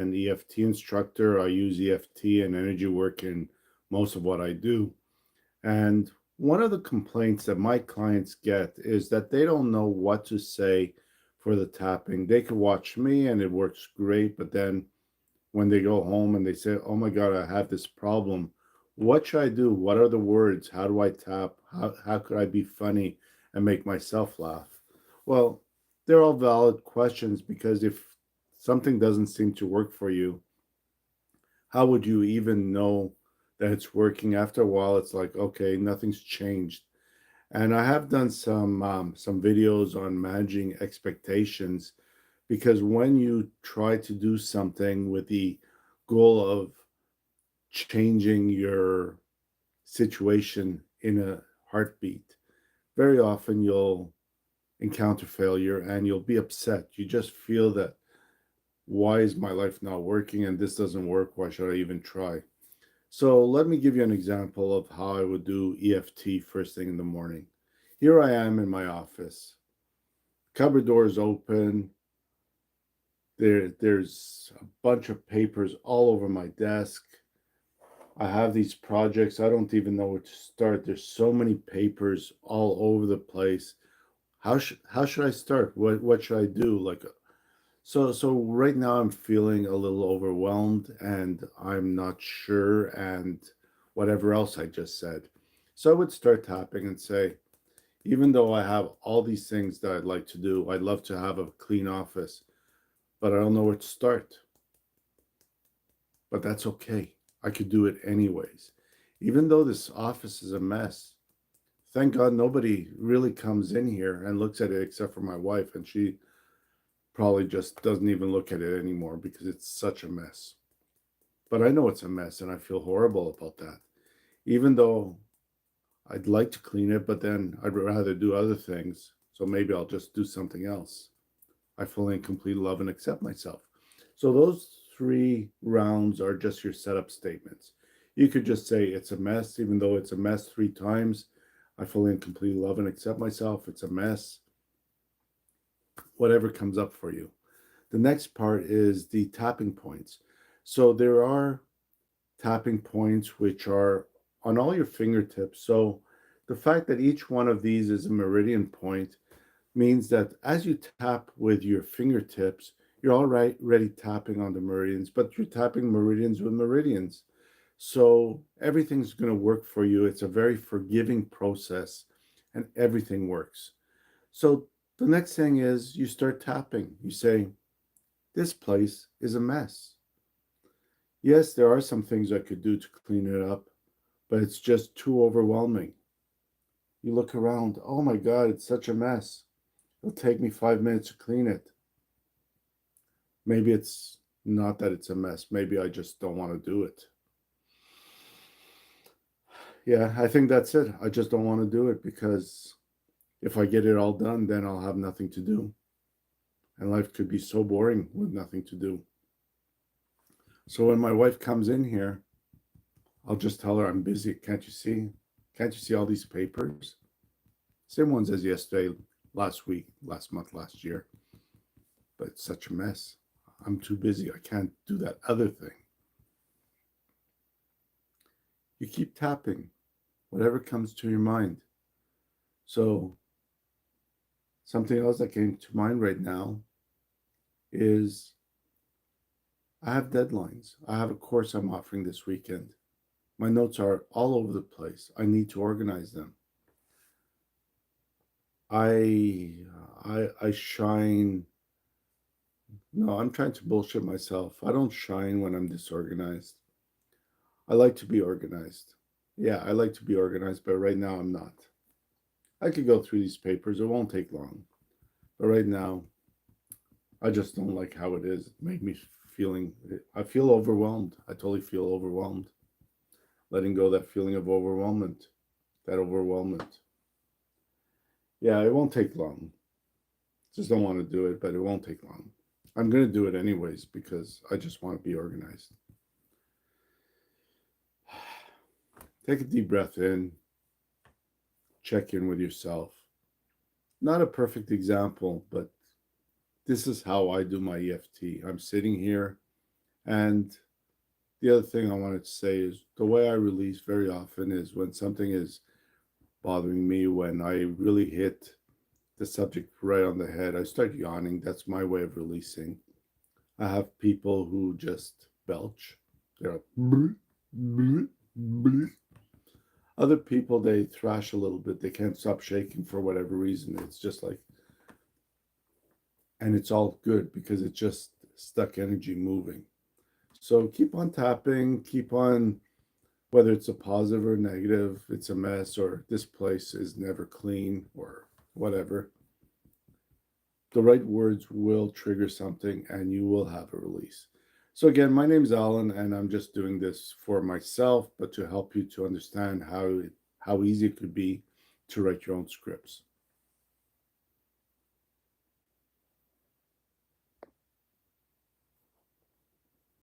an EFT instructor. I use EFT and energy work in most of what I do. And one of the complaints that my clients get is that they don't know what to say for the tapping. They could watch me and it works great, but then when they go home and they say, "Oh my God, I have this problem. What should I do? What are the words? How do I tap? How could I be funny and make myself laugh?" Well, they're all valid questions because if something doesn't seem to work for you, how would you even know that it's working? After a while, it's like, okay, nothing's changed. And I have done some videos on managing expectations because when you try to do something with the goal of changing your situation in a heartbeat, very often you'll encounter failure and you'll be upset. You just feel that, why is my life not working and this doesn't work? Why should I even try? So let me give you an example of how I would do EFT first thing in the morning. Here I am in my office. Cupboard door is open. There's a bunch of papers all over my desk. I have these projects. I don't even know where to start. There's so many papers all over the place. How should I start? What should I do? So right now I'm feeling a little overwhelmed and I'm not sure and whatever else I just said. So I would start tapping and say, even though I have all these things that I'd like to do, I'd love to have a clean office, but I don't know where to start. But that's okay. I could do it anyways. Even though this office is a mess, thank God nobody really comes in here and looks at it except for my wife, and she probably just doesn't even look at it anymore because it's such a mess. But I know it's a mess and I feel horrible about that. Even though I'd like to clean it, but then I'd rather do other things. So maybe I'll just do something else. I fully and completely love and accept myself. So those three rounds are just your setup statements. You could just say it's a mess, even though it's a mess three times. I fully and completely love and accept myself. It's a mess. Whatever comes up for you. The next part is the tapping points. So there are tapping points which are on all your fingertips. So the fact that each one of these is a meridian point means that as you tap with your fingertips, you're already tapping on the meridians, but you're tapping meridians with meridians. So everything's going to work for you. It's a very forgiving process and everything works. So the next thing is you start tapping. You say, this place is a mess. Yes, there are some things I could do to clean it up, but it's just too overwhelming. You look around, oh my God, it's such a mess. It'll take me 5 minutes to clean it. Maybe it's not that it's a mess. Maybe I just don't want to do it. Yeah, I think that's it. I just don't want to do it because if I get it all done, then I'll have nothing to do. And life could be so boring with nothing to do. So when my wife comes in here, I'll just tell her I'm busy. Can't you see? Can't you see all these papers? Same ones as yesterday, last week, last month, last year. But it's such a mess. I'm too busy. I can't do that other thing. You keep tapping, whatever comes to your mind. So, something else that came to mind right now is I have deadlines. I have a course I'm offering this weekend. My notes are all over the place. I need to organize them. I shine. No, I'm trying to bullshit myself. I don't shine when I'm disorganized. I like to be organized. Yeah, I like to be organized, but right now I'm not. I could go through these papers. It won't take long. But right now, I just don't like how it is. It made me feeling, I feel overwhelmed. I totally feel overwhelmed. Letting go that feeling of overwhelmment, that overwhelmment. Yeah, it won't take long. Just don't want to do it, but it won't take long. I'm going to do it anyways because I just want to be organized. Take a deep breath in, check in with yourself. Not a perfect example, but this is how I do my EFT. I'm sitting here, And the other thing I wanted to say is the way I release very often is when something is bothering me, when I really hit the subject right on the head, I start yawning. That's my way of releasing. I have people who just belch. They're like, "Bleh, bleh, bleh." Other people, they thrash a little bit. They can't stop shaking for whatever reason. It's just like, and it's all good because it's just stuck energy moving. So keep on tapping, keep on, whether it's a positive or negative, it's a mess, or this place is never clean, or whatever. The right words will trigger something and you will have a release. So, again, my name's Alan, and I'm just doing this for myself, but to help you to understand how easy it could be to write your own scripts.